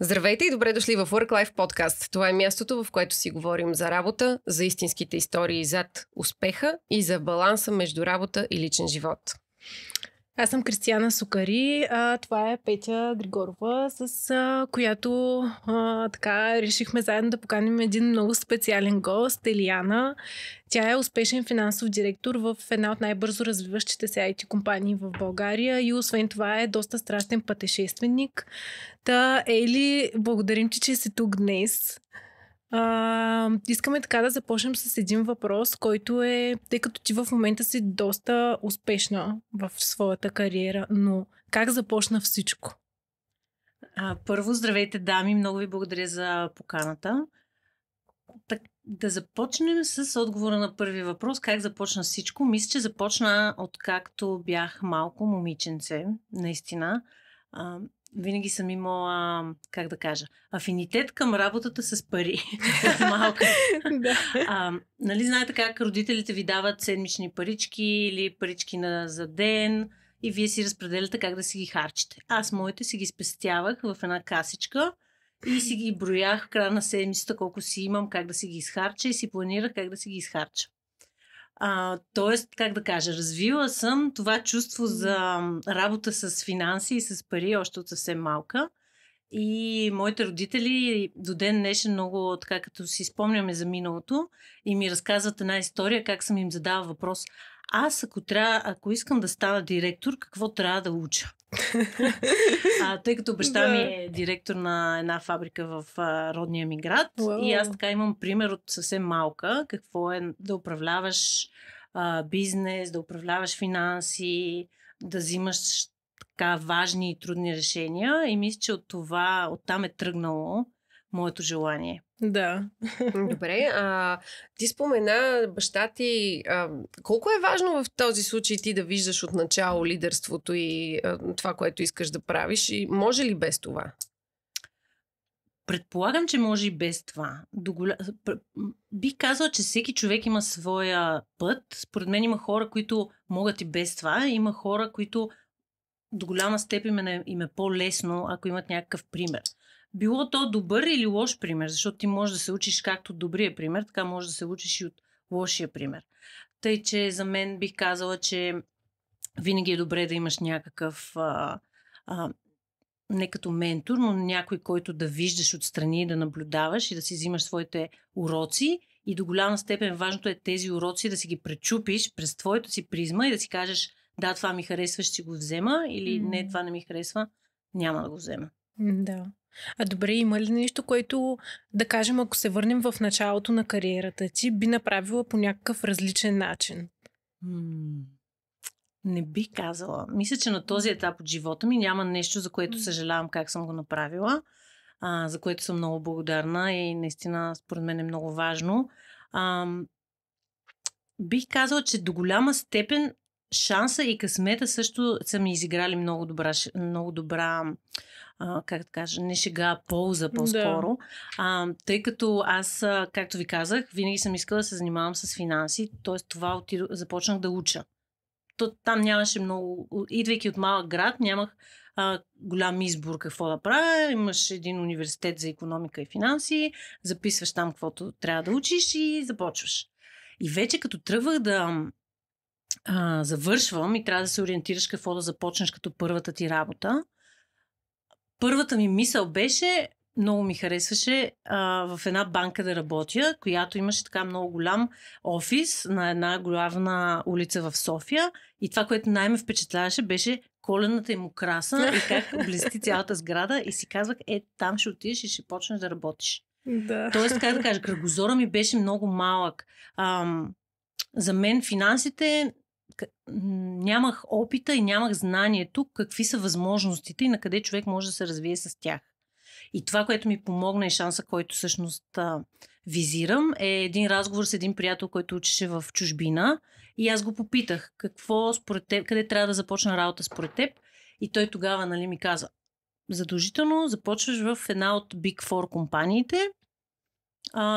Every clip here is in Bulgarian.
Здравейте и добре дошли в Work-Life Podcast. Това е мястото, в което си говорим за работа, за истинските истории зад успеха и за баланса между работа и личен живот. Аз съм Кристияна Сукари, това е Петя Григорова, с която така решихме заедно да поканим един много специален гост, Елияна. Тя е успешен финансов директор в една от най-бързо развиващите се IT компании в България и освен това е доста страстен пътешественик. Ели, благодарим ти, че си тук днес. Искаме така да започнем с един въпрос, който е, тъй като ти в момента си доста успешна в своята кариера, но как започна всичко? Първо, здравейте, дами, много ви благодаря за поканата. Да започнем с отговора на първи въпрос. Как започна всичко? Мисля, че започна откакто бях малко момиченце, наистина. Винаги съм имала, как да кажа, афинитет към работата с пари. Малка. Нали знаете как родителите ви дават седмични парички или парички за ден и вие си разпределяте как да си ги харчите. Аз моите си ги спестявах в една касичка и си ги броях в края на седмицата колко си имам, как да си ги изхарча и си планирах как да си ги изхарча. Тоест, как да кажа, развила съм това чувство за работа с финанси и с пари още от съвсем малка. И моите родители до ден днешен много, така като си спомняме за миналото и ми разказват една история, как съм им задала въпрос. Аз, ако искам да стана директор, какво трябва да уча? Тъй като баща ми е директор на една фабрика в родния ми град и аз така имам пример от съвсем малка, какво е да управляваш бизнес, да управляваш финанси, да взимаш така важни и трудни решения и мисля, че оттам е тръгнало моето желание. Да. Добре, ти спомена баща ти. Колко е важно в този случай ти да виждаш от начало лидерството и това, което искаш да правиш? И може ли без това? Предполагам, че може и без това. Бих казала, че всеки човек има своя път. Според мен има хора, които могат и без това. Има хора, които до голяма степен им е по-лесно, ако имат някакъв пример. Било то добър или лош пример, защото ти можеш да се учиш както от добрия пример, така можеш да се учиш и от лошия пример. Тъй, че за мен бих казала, че винаги е добре да имаш някакъв не като ментор, но някой, който да виждаш отстрани, да наблюдаваш и да си взимаш своите уроци. И до голяма степен важното е тези уроци да си ги пречупиш през твоята си призма и да си кажеш, да, това ми харесва, ще си го взема, или не, това не ми харесва, няма да го взема. Да. Добре, има ли нещо, което, да кажем, ако се върнем в началото на кариерата ти, би направила по някакъв различен начин? Не бих казала. Мисля, че на този етап от живота ми няма нещо, за което съжалявам как съм го направила, за което съм много благодарна и наистина според мен е много важно. Бих казала, че до голяма степен шанса и късмета също са ми изиграли много добра как да кажа, не шега, полза по-скоро. Да. Тъй като аз, както ви казах, винаги съм искала да се занимавам с финанси, т.е. това започнах да уча. Там нямаше много, идвайки от малък град, нямах голям избор какво да правя. Имаш един университет за икономика и финанси, записваш там каквото трябва да учиш и започваш. И вече като тръгвах да завършвам и трябва да се ориентираш какво да започнеш като първата ти работа, първата ми мисъл беше, много ми харесваше в една банка да работя, която имаше така много голям офис на една главна улица в София и това, което най-ме впечатляваше, беше колената им украса и как блести цялата сграда и си казвах, там ще отидеш и ще почнеш да работиш. Да. Тоест, как да кажа, кръгозора ми беше много малък. За мен финансите нямах опита и нямах знанието какви са възможностите и на къде човек може да се развие с тях. И това, което ми помогна и шанса, който всъщност визирам, е един разговор с един приятел, който учеше в чужбина и аз го попитах какво според теб, къде трябва да започна работа според теб и той тогава ми каза, задължително започваш в една от Big Four компаниите.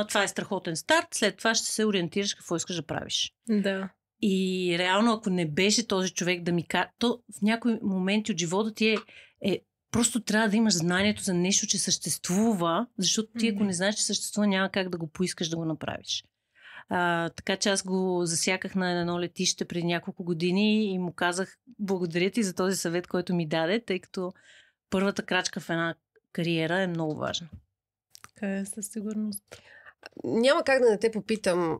Това е страхотен старт, след това ще се ориентираш какво искаш да правиш. Да. И реално, ако не беше този човек да ми каже, то в някои моменти от живота ти е просто трябва да имаш знанието за нещо, че съществува, защото ти ако не знаеш, че съществува, няма как да го поискаш да го направиш. Така че аз го засяках на едно летище преди няколко години и му казах благодаря ти за този съвет, който ми даде, тъй като първата крачка в една кариера е много важна. Така е, със сигурност. Няма как да не те попитам,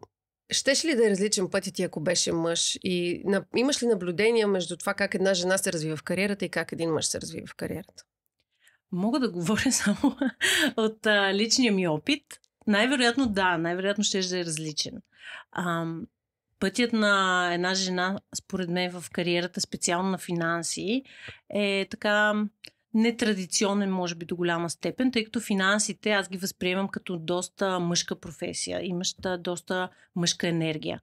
щеш ли да е различен пътят ти, ако беше мъж? И имаш ли наблюдения между това как една жена се развива в кариерата и как един мъж се развива в кариерата? Мога да говоря само от личния ми опит. Най-вероятно да, най-вероятно ще да е различен. Пътят на една жена, според мен, в кариерата, специално на финанси, е така нетрадиционен, може би до голяма степен, тъй като финансите аз ги възприемам като доста мъжка професия, имаща доста мъжка енергия.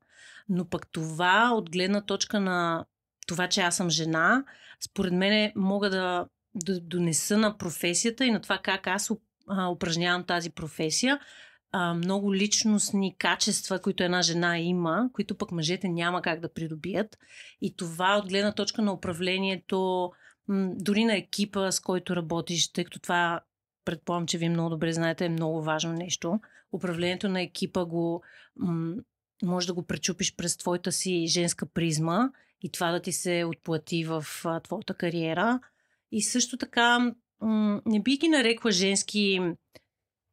Но пък това, от гледна точка на това, че аз съм жена, според мен мога да донеса на професията и на това как аз упражнявам тази професия много личностни качества, които една жена има, които пък мъжете няма как да придобият. И това от гледна точка на управлението, дори на екипа, с който работиш, тъй като това, предполагам, че вие много добре знаете, е много важно нещо. Управлението на екипа може да го пречупиш през твоята си женска призма и това да ти се отплати в твоята кариера. И също така, не би ги нарекла женски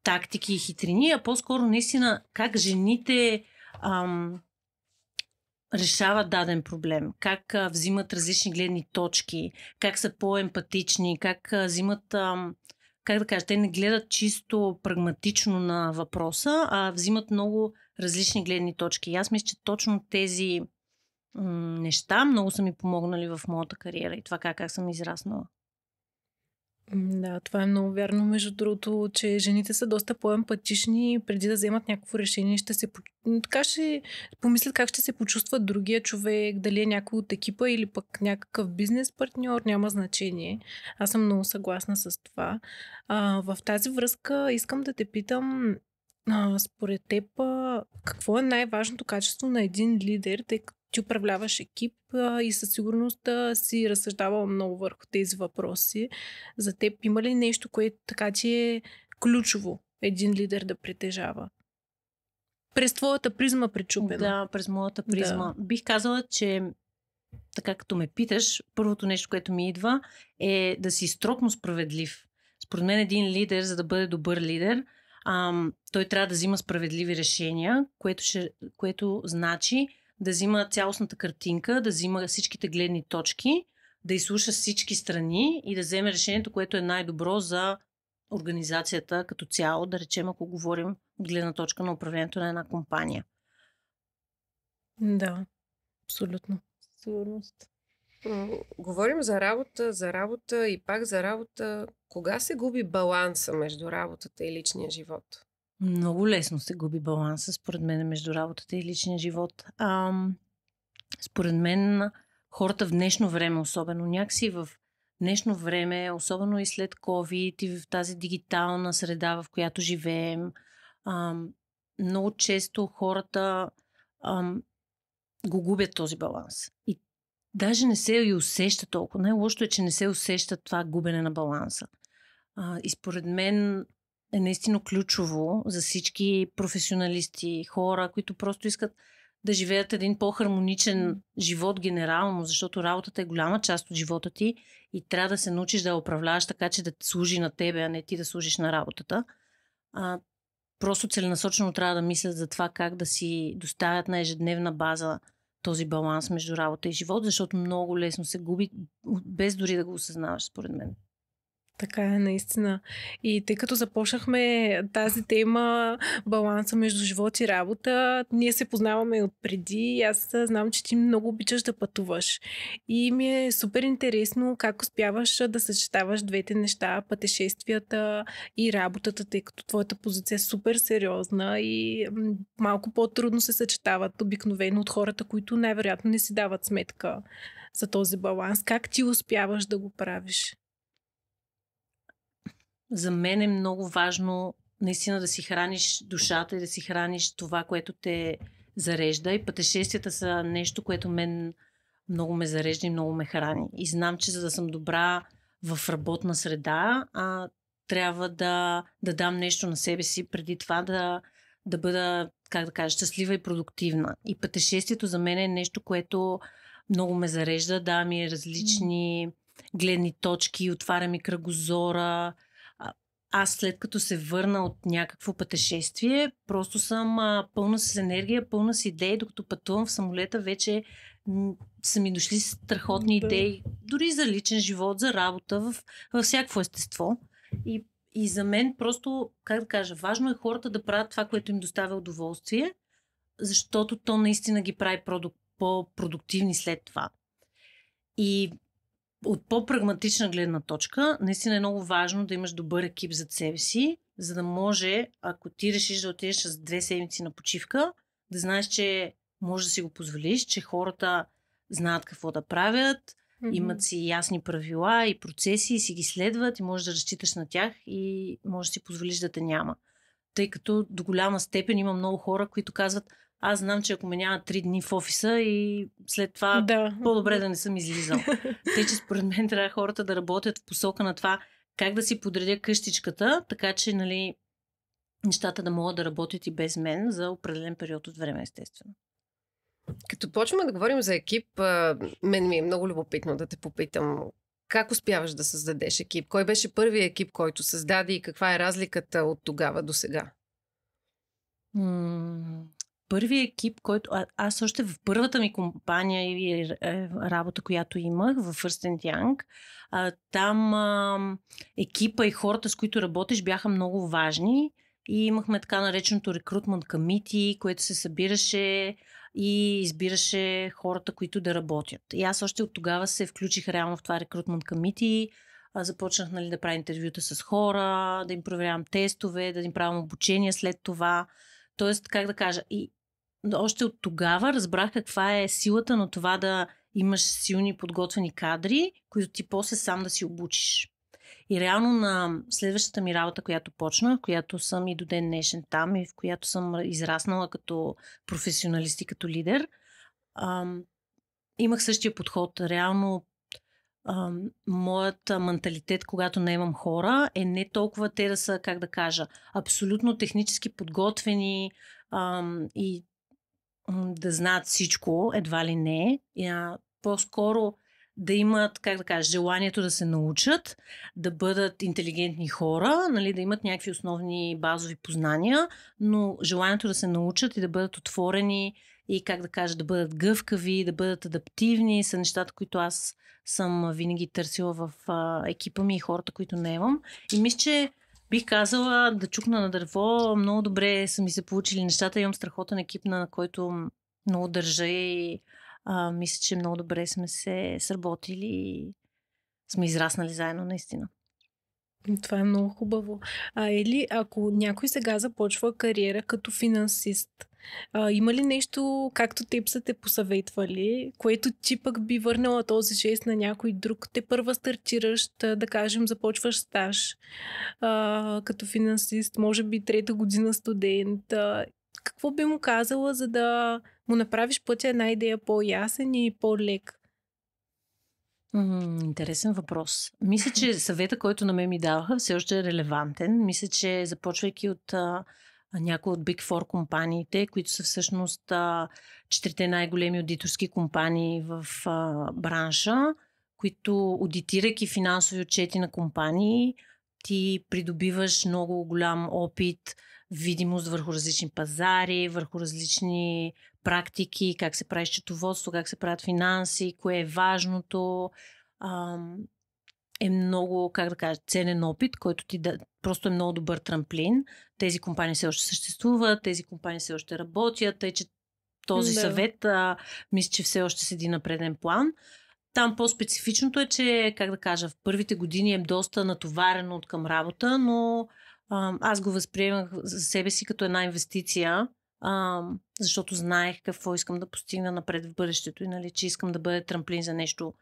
тактики и хитрини, а по-скоро наистина как жените решават даден проблем, как взимат различни гледни точки, как са по-емпатични, как взимат, как да кажа, те не гледат чисто прагматично на въпроса, а взимат много различни гледни точки. И аз мисля, че точно тези неща много са ми помогнали в моята кариера и това как съм израснала. Да, това е много вярно. Между другото, че жените са доста по-емпатични преди да вземат някакво решение. Така ще помислят как ще се почувства другия човек, дали е някой от екипа или пък някакъв бизнес партньор, няма значение. Аз съм много съгласна с това. В тази връзка искам да те питам, според теб, какво е най-важното качество на един лидер, тъй като ти управляваш екип и със сигурност си разсъждавала много върху тези въпроси. За теб има ли нещо, което така ти е ключово един лидер да притежава? През твоята призма пречупена. Да, през моята призма. Да. Бих казала, че така като ме питаш, първото нещо, което ми идва е да си строго справедлив. Според мен един лидер, за да бъде добър лидер, той трябва да взима справедливи решения, което значи да взима цялостната картинка, да взима всичките гледни точки, да изслуша всички страни и да вземе решението, което е най-добро за организацията като цяло, да речем, ако говорим от гледна точка на управлението на една компания. Да, абсолютно. Сигурност. Говорим за работа и пак за работа. Кога се губи баланса между работата и личния живот? Много лесно се губи баланса, според мен, между работата и личния живот. Според мен, хората в днешно време, особено някакси в днешно време, особено и след COVID и в тази дигитална среда, в която живеем, много често хората го губят този баланс. И даже не се и усеща толкова. Най-лошото е, че не се усеща това губене на баланса. И според мен е наистина ключово за всички професионалисти, хора, които просто искат да живеят един по-хармоничен живот генерално, защото работата е голяма част от живота ти и трябва да се научиш да я управляваш така, че да служи на тебе, а не ти да служиш на работата. Просто целенасочено трябва да мислят за това как да си доставят на ежедневна база този баланс между работа и живот, защото много лесно се губи, без дори да го осъзнаваш, според мен. Така е, наистина. И тъй като започнахме тази тема, баланса между живот и работа, ние се познаваме отпреди и аз знам, че ти много обичаш да пътуваш. И ми е супер интересно как успяваш да съчетаваш двете неща, пътешествията и работата, тъй като твоята позиция е супер сериозна и малко по-трудно се съчетават обикновено от хората, които най-вероятно не си дават сметка за този баланс. Как ти успяваш да го правиш? За мен е много важно наистина да си храниш душата и да си храниш това, което те зарежда. И пътешествията са нещо, което мен много ме зарежда и много ме храни. И знам, че за да съм добра в работна среда, трябва да дам нещо на себе си преди това да бъда, как да кажа, щастлива и продуктивна. И пътешествието за мен е нещо, което много ме зарежда, дава ми различни гледни точки, отваря ми кръгозора. Аз след като се върна от някакво пътешествие, просто съм пълна с енергия, пълна с идеи, докато пътувам в самолета, вече са ми дошли страхотни идеи, дори за личен живот, за работа, във всякакво естество. И за мен просто, как да кажа, важно е хората да правят това, което им доставя удоволствие, защото то наистина ги прави по-продуктивни след това. И от по-прагматична гледна точка, наистина е много важно да имаш добър екип зад себе си, за да може, ако ти решиш да отидеш с 2 седмици на почивка, да знаеш, че можеш да си го позволиш, че хората знаят какво да правят, имат си ясни правила и процеси и си ги следват и можеш да разчиташ на тях и можеш да си позволиш да те няма. Тъй като до голяма степен има много хора, които казват: аз знам, че ако ме няма 3 дни в офиса и след това по-добре да не съм излизал. Тъй, че според мен трябва хората да работят в посока на това как да си подредя къщичката, така че, нали, нещата да могат да работят и без мен за определен период от време, естествено. Като почваме да говорим за екип, мен ми е много любопитно да те попитам как успяваш да създадеш екип? Кой беше първият екип, който създаде и каква е разликата от тогава до сега? Първият екип, който... Аз още в първата ми компания и работа, която имах в First & Young, там екипа и хората, с които работиш, бяха много важни и имахме така нареченото Recruitment Committee, което се събираше и избираше хората, които да работят. И аз още от тогава се включих реално в това Recruitment Committee. Започнах, нали, да правя интервюта с хора, да им проверявам тестове, да им правям обучение след това. Тоест, как да кажа, и още от тогава разбрах каква е силата на това да имаш силни подготвени кадри, които ти после сам да си обучиш. И реално на следващата ми работа, която почнах, която съм и до ден днешен там и в която съм израснала като професионалист и като лидер, имах същия подход. Реално моят менталитет, когато наемам хора, е не толкова те да са, как да кажа, абсолютно технически подготвени и да знаят всичко, едва ли не. По-скоро да имат, как да кажа, желанието да се научат, да бъдат интелигентни хора, нали, да имат някакви основни базови познания, но желанието да се научат и да бъдат отворени и, как да кажа, да бъдат гъвкави, да бъдат адаптивни са нещата, които аз съм винаги търсила в екипа ми и хората, които наемам. И мисля, че бих казала, да чукна на дърво, много добре са ми се получили нещата. Имам страхотен екип, на който много държа и мисля, че много добре сме се сработили и сме израснали заедно, наистина. Това е много хубаво. Ели, ако някой сега започва кариера като финансист, има ли нещо, както теб са те посъветвали, което ти пък би върнала този жест на някой друг? Те първа стартираш, да кажем, започваш стаж като финансист, може би 3-та година студент. Какво би му казала, за да му направиш пътя една идея по-ясен и по-лек? Интересен въпрос. Мисля, че съвета, който на мен ми даваха, все още е релевантен. Мисля, че започвайки от някои от Big Four компаниите, които са всъщност 4 най-големи аудиторски компании в бранша, които, аудитирайки финансови отчети на компании, ти придобиваш много голям опит, видимост върху различни пазари, върху различни практики, как се прави счетоводство, как се правят финанси, кое е важното. Е много, как да кажа, ценен опит, който ти просто е много добър трамплин. Тези компании все още съществуват, тези компании все още работят, тъй че този съвет мисля, че все още седи на преден план. Там по-специфичното е, че, как да кажа, в първите години е доста натоварено от към работа, но аз го възприемах за себе си като една инвестиция, защото знаех какво искам да постигна напред в бъдещето и, нали, че искам да бъде трамплин за нещо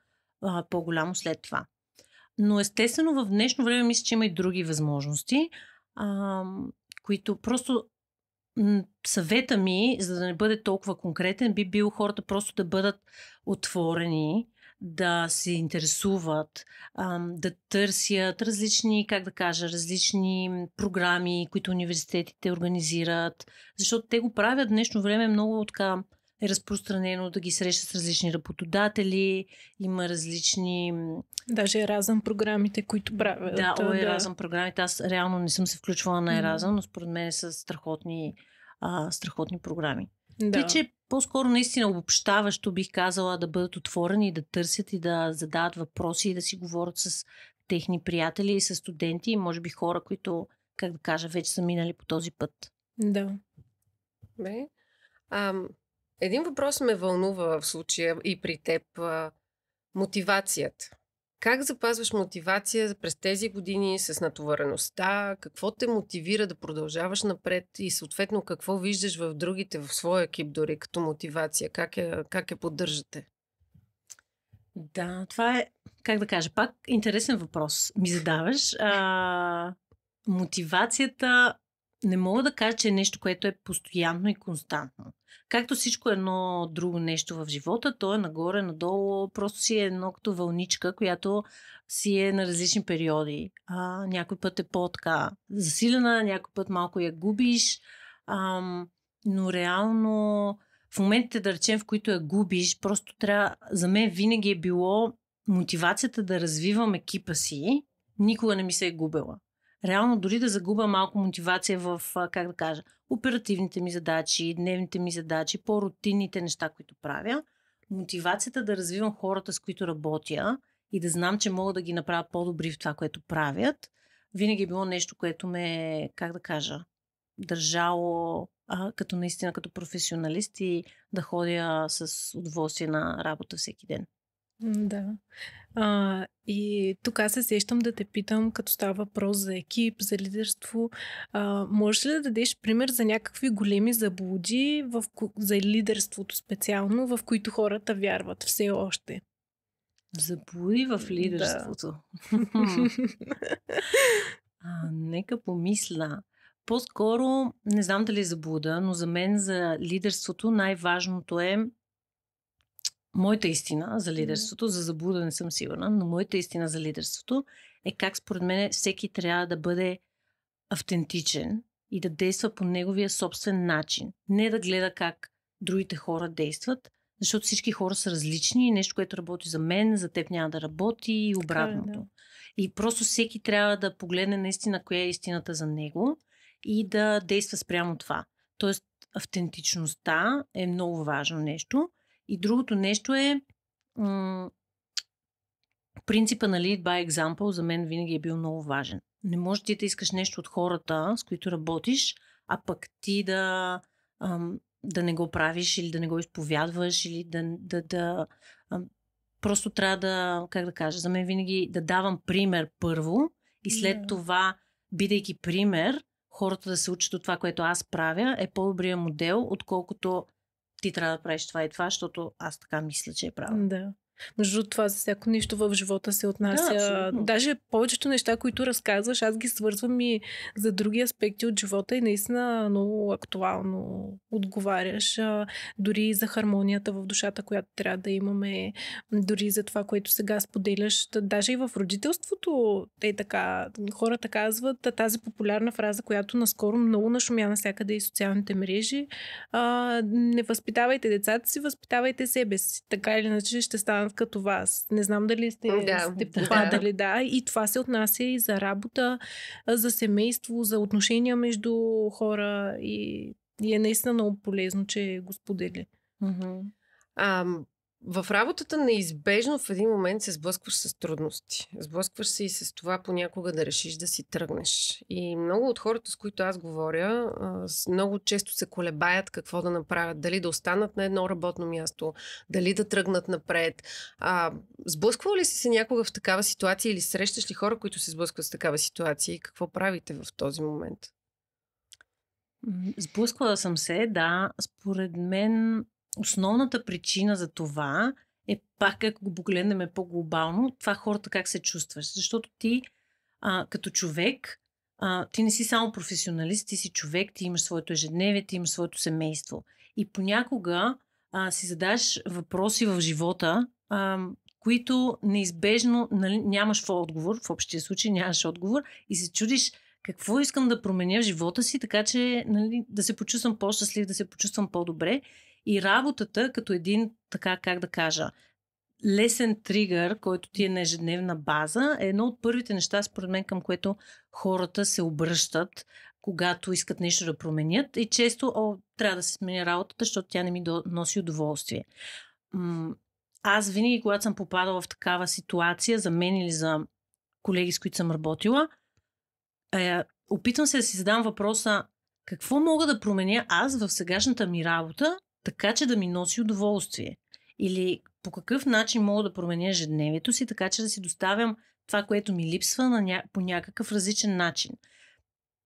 по-голямо след това. Но естествено в днешно време мисля, че има и други възможности, които просто съвета ми, за да не бъде толкова конкретен, би бил хората просто да бъдат отворени, да се интересуват, да търсят различни, различни програми, които университетите организират, защото те го правят днешно време много така е разпространено да ги срещат с различни работодатели, има различни... Даже Еразъм програмите, които правят. Да, Еразъм програмите. Аз реално не съм се включвала на Еразъм, но според мен са страхотни програми. Да. Тъй, че по-скоро наистина обобщаващо бих казала да бъдат отворени, да търсят и да задават въпроси и да си говорят с техни приятели и с студенти и може би хора, които, вече са минали по този път. Да. Бе. Един въпрос ме вълнува в случая и при теб. Мотивацията. Как запазваш мотивация през тези години с натовареността? Какво те мотивира да продължаваш напред и съответно какво виждаш в другите, в своя екип дори като мотивация? Как я поддържате? Да, това е, пак интересен въпрос ми задаваш. Мотивацията не мога да кажа, че е нещо, което е постоянно и константно. Както всичко едно друго нещо в живота, то е нагоре, надолу, просто си е едно като вълничка, която си е на различни периоди. Някой път е по-така засилена, някой път малко я губиш, но реално в моментите, да речем, в които я губиш, просто трябва, за мен винаги е било мотивацията да развивам екипа си, никога не ми се е губила. Реално дори да загубя малко мотивация в, оперативните ми задачи, дневните ми задачи, по-рутинните неща, които правя, мотивацията да развивам хората, с които работя и да знам, че мога да ги направя по-добри в това, което правят, винаги е било нещо, което ме, държало като наистина като професионалист и да ходя с удоволствие на работа всеки ден. Да. И тук аз се сещам да те питам, като става въпрос за екип, за лидерство, можеш ли да дадеш пример за някакви големи заблуди за лидерството специално, в които хората вярват все още? Заблуди в лидерството? Да. Нека помисля. По-скоро, не знам дали е заблуда, но за мен за лидерството най-важното е моята истина за лидерството, за заблуда не съм сигурна, но моята истина за лидерството е как според мен всеки трябва да бъде автентичен и да действа по неговия собствен начин. Не да гледа как другите хора действат, защото всички хора са различни и нещо, което работи за мен, за теб няма да работи и обратното. Да. И просто всеки трябва да погледне наистина коя е истината за него и да действа спрямо това. Тоест автентичността е много важно нещо. И другото нещо е принципа на lead by example за мен винаги е бил много важен. Не можеш ти да искаш нещо от хората, с които работиш, а пък ти да не го правиш или да не го изповядваш или просто трябва да, за мен винаги да давам пример първо и след това, бидейки пример, хората да се учат от това, което аз правя, е по-добрия модел, отколкото ти трябва да правиш това и това, защото аз така мисля, че е правилно. Да. Между това за всяко нещо в живота се отнася. Да, даже повечето неща, които разказваш, аз ги свързвам и за други аспекти от живота и наистина много актуално отговаряш. Дори за хармонията в душата, която трябва да имаме, дори за това, което сега споделяш. Даже и в родителството така, хората казват тази популярна фраза, която наскоро много нашумя навсякъде и социалните мрежи. Не възпитавайте децата си, възпитавайте себе си. Така или иначе ще станат като вас. Не знам дали сте попадали, да. И това се отнася и за работа, за семейство, за отношения между хора и е наистина много полезно, че го сподели. В работата неизбежно в един момент се сблъскваш с трудности. Сблъскваш се и с това понякога да решиш да си тръгнеш. И много от хората, с които аз говоря, много често се колебаят какво да направят. Дали да останат на едно работно място, дали да тръгнат напред. Сблъсквала ли си се някога в такава ситуация или срещаш ли хора, които се сблъскват с такава ситуация и какво правите в този момент? Сблъсквала съм се, да. Според мен основната причина за това е пак, ако го погледнем по-глобално, това хората как се чувстваш. Защото ти като човек, ти не си само професионалист, ти си човек, ти имаш своето ежедневие, ти имаш своето семейство. И понякога си задаш въпроси в живота, които неизбежно нямаш отговор, в общия случай нямаш отговор и се чудиш какво искам да променя в живота си, така че да се почувствам по-щастлив, да се почувствам по-добре. И работата като един, така как да кажа, лесен тригър, който ти е на ежедневна база, е едно от първите неща, според мен, към което хората се обръщат, когато искат нещо да променят. И често, трябва да се сменя работата, защото тя не ми носи удоволствие. Аз винаги, когато съм попадала в такава ситуация, за мен или за колеги, с които съм работила, опитвам се да си задам въпроса, какво мога да променя аз в сегашната ми работа, така че да ми носи удоволствие? Или по какъв начин мога да променя ежедневието си, така че да си доставям това, което ми липсва по някакъв различен начин.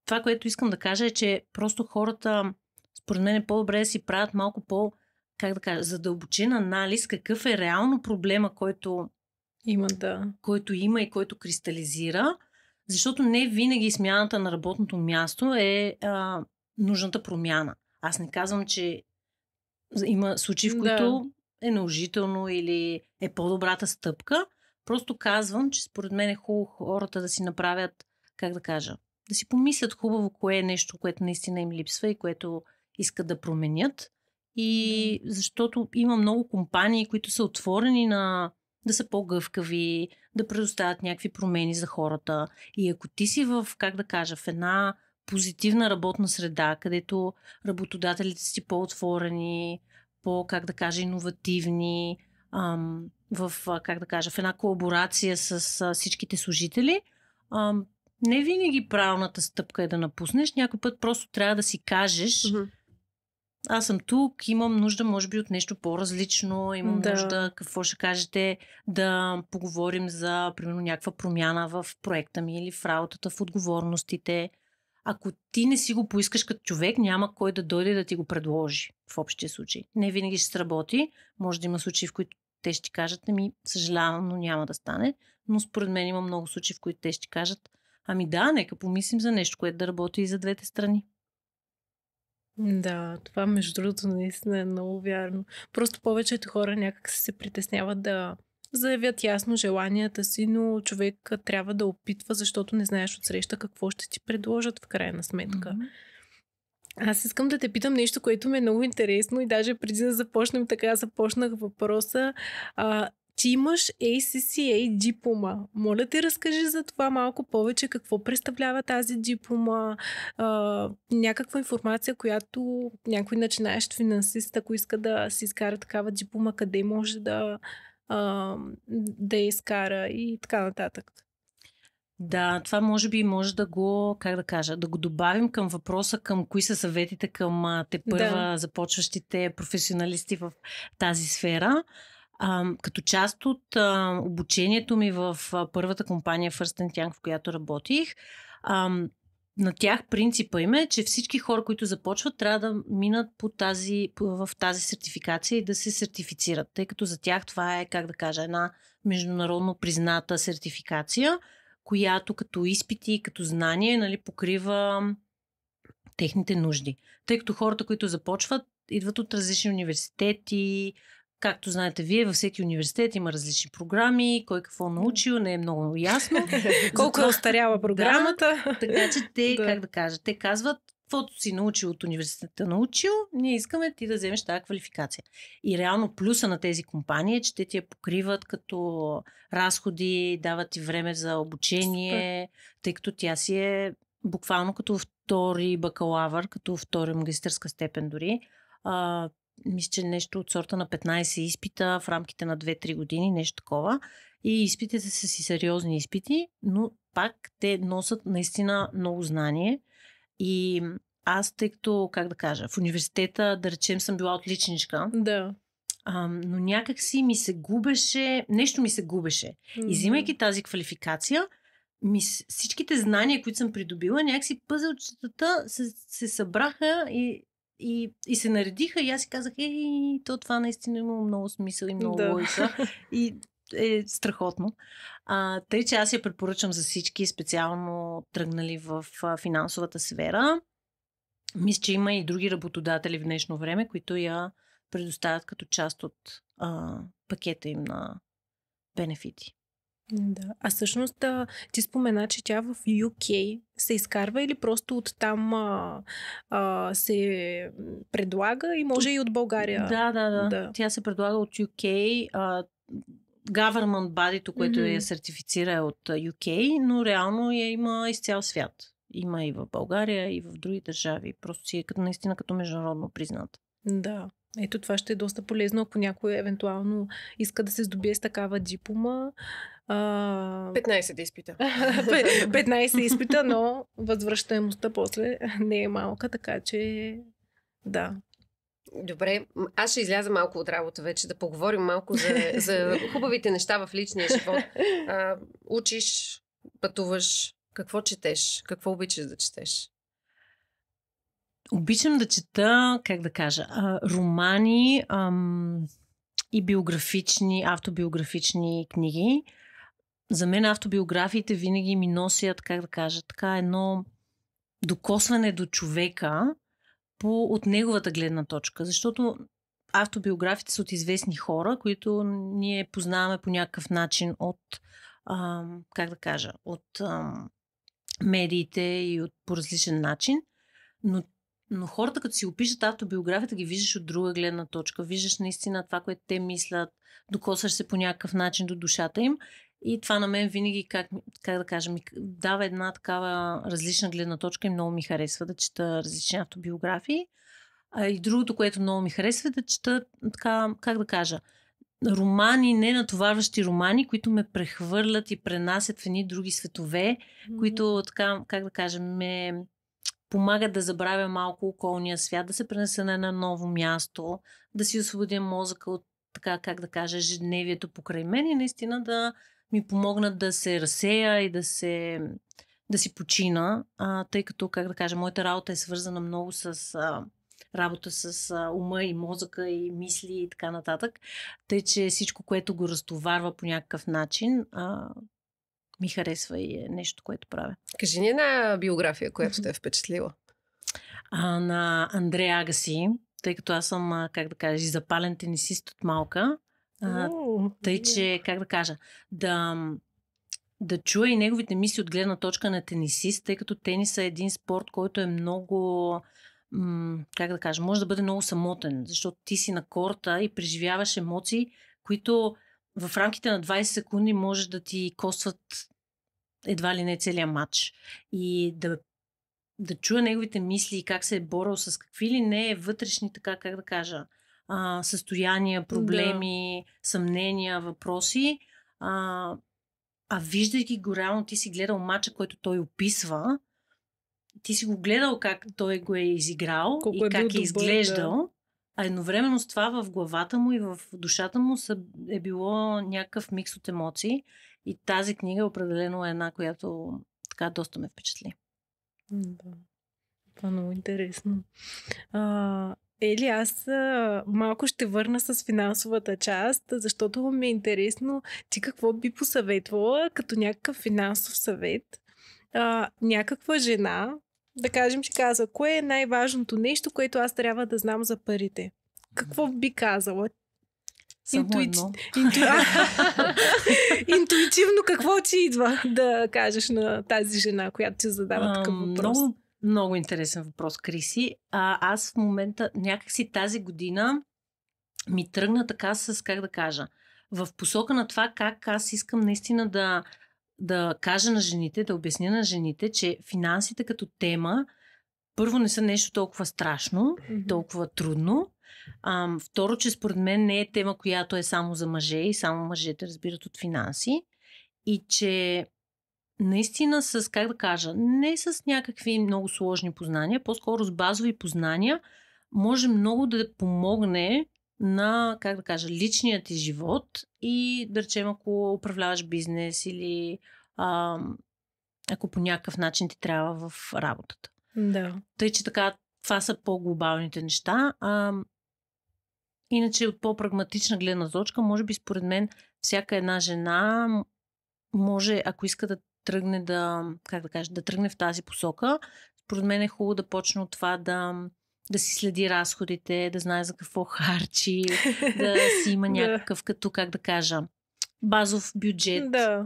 Това, което искам да кажа е, че просто хората, според мен е по-добре да си правят малко задълбочен анализ, какъв е реално проблема, който има и който кристализира, защото не винаги смяната на работното място е нужната промяна. Аз не казвам, че има случаи, в които е наложително или е по-добрата стъпка. Просто казвам, че според мен е хубаво хората да си направят, да си помислят хубаво кое е нещо, което наистина им липсва и което искат да променят. И защото има много компании, които са отворени да са по-гъвкави, да предоставят някакви промени за хората. И ако ти си в една позитивна работна среда, където работодателите си по-отворени, иновативни, в една колаборация с всичките служители, не винаги правилната стъпка е да напуснеш. Някой път просто трябва да си кажеш, аз съм тук, имам нужда, може би, от нещо по-различно, имам нужда, какво ще кажете, да поговорим за, примерно, някаква промяна в проекта ми или в работата, в отговорностите. Ако ти не си го поискаш като човек, няма кой да дойде да ти го предложи в общия случай. Не винаги ще сработи. Може да има случаи, в които те ще ти кажат, съжалявам, но няма да стане. Но според мен има много случаи, в които те ще ти кажат, нека помислим за нещо, което да работи и за двете страни. Да, това между другото наистина е много вярно. Просто повечето хора някак се притесняват да заявят ясно желанията си, но човек трябва да опитва, защото не знаеш отсреща какво ще ти предложат в крайна сметка. Аз искам да те питам нещо, което ми е много интересно и даже преди да започнем така, започнах въпроса. Ти имаш ACCA диплома. Моля те, разкажи за това малко повече. Какво представлява тази диплома? Някаква информация, която някой начинаещ финансист, ако иска да си изкара такава диплома, къде може да я изкара и така нататък. Да, това може би може да го, да го добавим към въпроса, към кои са съветите към започващите професионалисти в тази сфера. Като част от обучението ми в първата компания First & Young, в която работих, на тях принципа им е, че всички хора, които започват, трябва да минат в тази сертификация и да се сертифицират, тъй като за тях това е, една международно призната сертификация, която като изпити, като знание, покрива техните нужди. Тъй като хората, които започват, идват от различни университети. Както знаете вие, във всеки университет има различни програми, кой какво научил, не е много ясно. Колко е остаряла програмата. Да, така че те, те казват, каквото си научил от университета научил, ние искаме ти да вземеш тази квалификация. И реално плюса на тези компании е, че те ти я покриват като разходи, дават ти време за обучение, тъй като тя си е буквално като втори бакалавър, като втори магистърска степен дори. Мисля, че нещо от сорта на 15 изпита в рамките на 2-3 години, нещо такова. И изпитите са си сериозни изпити, но пак те носят наистина много знание. И аз, тъй като, в университета, да речем, съм била отличничка. Да. Но някак си нещо ми се губеше. И взимайки тази квалификация, всичките знания, които съм придобила, някакси пъзълчетата се събраха и се наредиха и аз си казах, това наистина има много смисъл и много логика. И е страхотно. Тъй, че аз я препоръчам за всички, специално тръгнали в финансовата сфера. Мисля, че има и други работодатели в днешно време, които я предоставят като част от пакета им бенефити. Да. А всъщност ти спомена, че тя в UK се изкарва или просто оттам се предлага и може и от България? Да. Тя се предлага от UK. Government body, което я сертифицира е от UK, но реално я има из цял свят. Има и в България, и в други държави. Просто си е наистина като международно признат. Да. Ето това ще е доста полезно, ако някой евентуално иска да се здобие с такава диплома. 15 изпита. 15 изпита, но възвръщаемостта после не е малка, така че да. Добре, аз ще изляза малко от работа вече, да поговорим малко за хубавите неща в личния живот. Учиш, пътуваш, какво четеш? Какво обичаш да четеш? Обичам да чета, романи и автобиографични книги. За мен автобиографиите винаги ми носят, едно докосване до човека от неговата гледна точка. Защото автобиографите са от известни хора, които ние познаваме по някакъв начин от медиите и по различен начин. Но хората, като си опишат автобиографията, ги виждаш от друга гледна точка. Виждаш наистина това, което те мислят, докосваш се по някакъв начин до душата им. И това на мен винаги, ми дава една такава различна гледна точка и много ми харесва да чета различни автобиографии. И другото, което много ми харесва е да чета, романи, не натоварващи романи, които ме прехвърлят и пренасят в едни други светове, които, ме помагат да забравя малко околния свят, да се пренеса на едно ново място, да си освободя мозъка от, ежедневието покрай мен и наистина да ми помогнат да се разсея и да си почина, тъй като, моята работа е свързана много с работа с ума и мозъка и мисли и така нататък. Тъй, че всичко, което го разтоварва по някакъв начин, ми харесва и е нещо, което правя. Кажи ни една биография, която те е впечатлила. На Андре Агаси, тъй като аз съм, запален тенисист от малка. Тъй, че, да чуя и неговите мисли от гледна точка на тенисист, тъй като тенис е един спорт, който е много, може да бъде много самотен, защото ти си на корта и преживяваш емоции, които в рамките на 20 секунди може да ти костват едва ли не целия матч. И да чуя неговите мисли и как се е борил с какви ли не вътрешни, състояния, проблеми, съмнения, въпроси. Виждайки го реално, ти си гледал матча, който той описва, ти си го гледал как той го е изиграл и как е изглеждал, а едновременно с това в главата му и в душата му е било някакъв микс от емоции и тази книга определено е една, която така доста ме впечатли. Да. Това е много интересно. Ели, аз малко ще върна с финансовата част, защото ми е интересно ти какво би посъветвала като някакъв финансов съвет. Някаква жена, да кажем, че каза, кое е най-важното нещо, което аз трябва да знам за парите? Какво би казала? Интуитивно какво ти идва да кажеш на тази жена, която ти задава такъв въпрос? Много интересен въпрос, Криси. Аз в момента, някакси тази година ми тръгна така с, в посока на това как аз искам наистина да кажа на жените, да обясня на жените, че финансите като тема първо не са нещо толкова страшно, толкова трудно. Второ, че според мен не е тема, която е само за мъже и само мъжете разбират от финанси. И че наистина с, не с някакви много сложни познания, по-скоро с базови познания, може много да помогне на, личният ти живот и да речем, ако управляваш бизнес или ако по някакъв начин ти трябва в работата. Да. Тъй, че така, това са по-глобалните неща. Иначе от по-прагматична гледна точка, може би според мен всяка една жена може, ако иска да тръгне да тръгне в тази посока, според мен е хубаво да почне от това да си следи разходите, да знае за какво харчи, да си има някакъв базов бюджет. Да.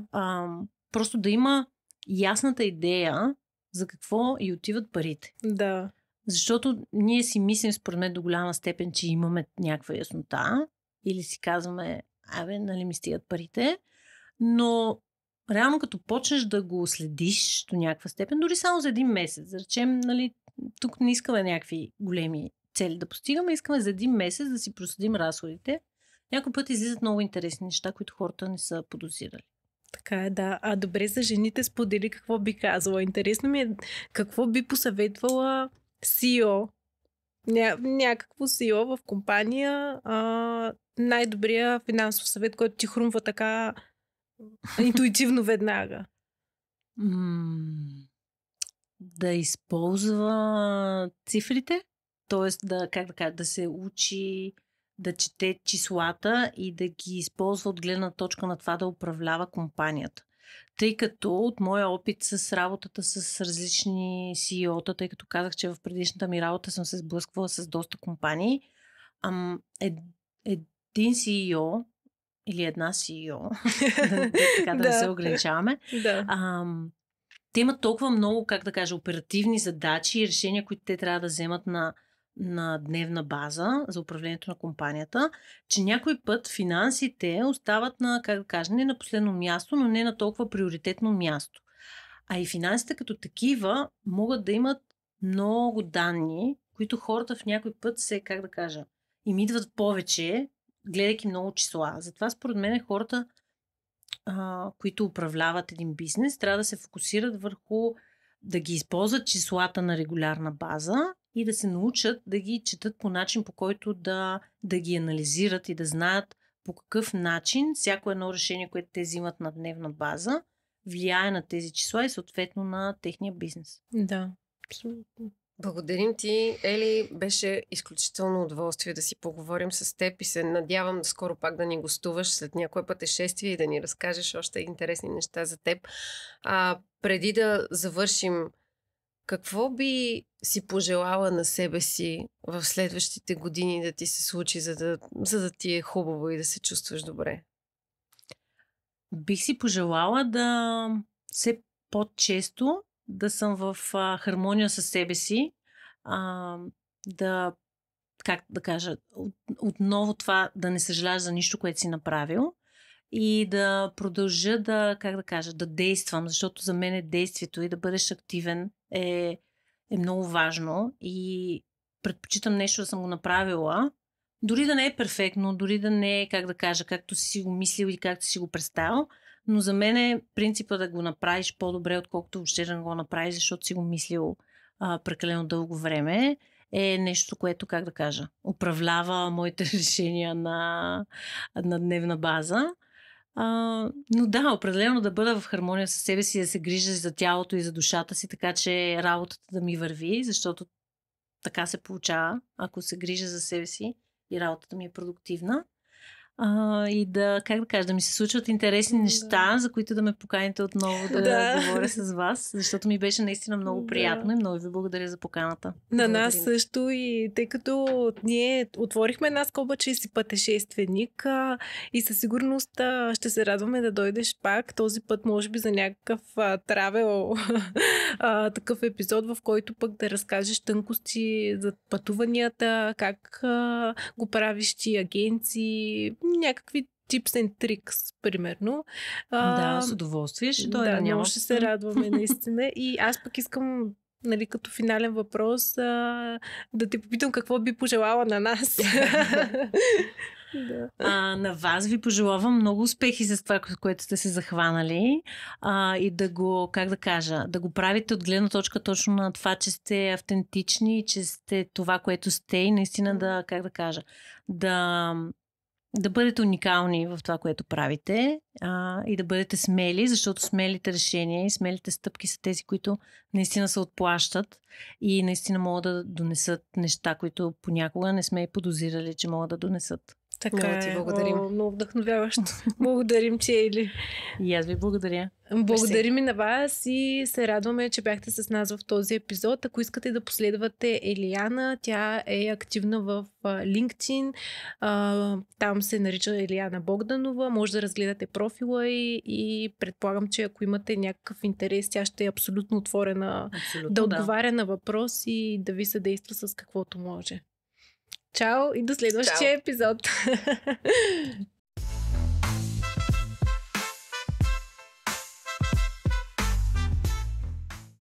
Просто да има ясната идея за какво и отиват парите. Да. Защото ние си мислим според мен до голяма степен, че имаме някаква яснота или си казваме, нали ми стигат парите, но реално като почнеш да го следиш до някаква степен, дори само за един месец, да речем, нали, тук не искаме някакви големи цели да постигаме, искаме за един месец да си проследим разходите. Някой път излизат много интересни неща, които хората не са подозирали. Така е, да. А добре, за жените сподели какво би казала. Интересно ми е какво би посъветвала CEO, някакво CEO в компания, най-добрия финансов съвет, който ти хрумва така интуитивно веднага. Да използва цифрите, т.е. да се учи да чете числата и да ги използва от гледна точка на това да управлява компанията. Тъй като от моя опит с работата с различни CEO-та, тъй като казах, че в предишната ми работа съм се сблъсквала с доста компании, един CEO или една CEO, така да не се ограничаваме, те имат толкова много, оперативни задачи и решения, които те трябва да вземат на дневна база за управлението на компанията, че някой път финансите остават не на последно място, но не на толкова приоритетно място. А и финансите като такива могат да имат много данни, които хората в някой път им идват повече, гледайки много числа. Затова според мен хората, които управляват един бизнес, трябва да се фокусират върху да ги използват числата на регулярна база и да се научат да ги четат по начин, по който да ги анализират и да знаят по какъв начин всяко едно решение, което те взимат на дневна база, влияе на тези числа и съответно на техния бизнес. Да, абсолютно. Благодарим ти, Ели. Беше изключително удоволствие да си поговорим с теб и се надявам скоро пак да ни гостуваш след някое пътешествие и да ни разкажеш още интересни неща за теб. Преди да завършим, какво би си пожелала на себе си в следващите години да ти се случи, за да ти е хубаво и да се чувстваш добре? Бих си пожелала да все по-често да съм в хармония със себе си, отново това да не съжаляваш за нищо, което си направил и да продължа да действам, защото за мен действието и да бъдеш активен е много важно и предпочитам нещо да съм го направила, дори да не е перфектно, дори да не е, както си го мислил и както си го представил, но за мен е принципа да го направиш по-добре, отколкото въобще да не го направиш, защото си го мислил прекалено дълго време, е нещо, което, управлява моите решения на дневна база. Но да, определено да бъда в хармония със себе си, да се грижа за тялото и за душата си, така че работата да ми върви, защото така се получава, ако се грижа за себе си и работата ми е продуктивна. И да ми се случват интересни неща, за които да ме поканите отново да говоря с вас, защото ми беше наистина много приятно и много ви благодаря за поканата. На нас също, и тъй като ние отворихме една скоба, че си пътешественик и със сигурност ще се радваме да дойдеш пак този път, може би за някакъв травел такъв епизод, в който пък да разкажеш тънкости за пътуванията, как го правиш ти, агенции, някакви tips and tricks, примерно. Да, с удоволствие ще дойда. Да, много ще се радваме наистина. И аз пък искам, като финален въпрос, да те попитам какво би пожелала на нас. На вас ви пожелавам много успехи с това, което сте се захванали, и да го, да го правите от гледна точка точно на това, че сте автентични, че сте това, което сте и наистина да бъдете уникални в това, което правите, и да бъдете смели, защото смелите решения и смелите стъпки са тези, които наистина се отплащат и наистина могат да донесат неща, които понякога не сме и подозирали, че могат да донесат. Така Много ти благодарим. Много вдъхновяващо. Благодарим ти, Ели. И аз ви благодаря. Благодарим и на вас и се радваме, че бяхте с нас в този епизод. Ако искате да последвате Елияна, тя е активна в LinkedIn. Там се нарича Елияна Богданова. Може да разгледате профила и предполагам, че ако имате някакъв интерес, тя ще е абсолютно отворена да отговаря на въпроси и да ви съдейства с каквото може. Чао и до следващия епизод!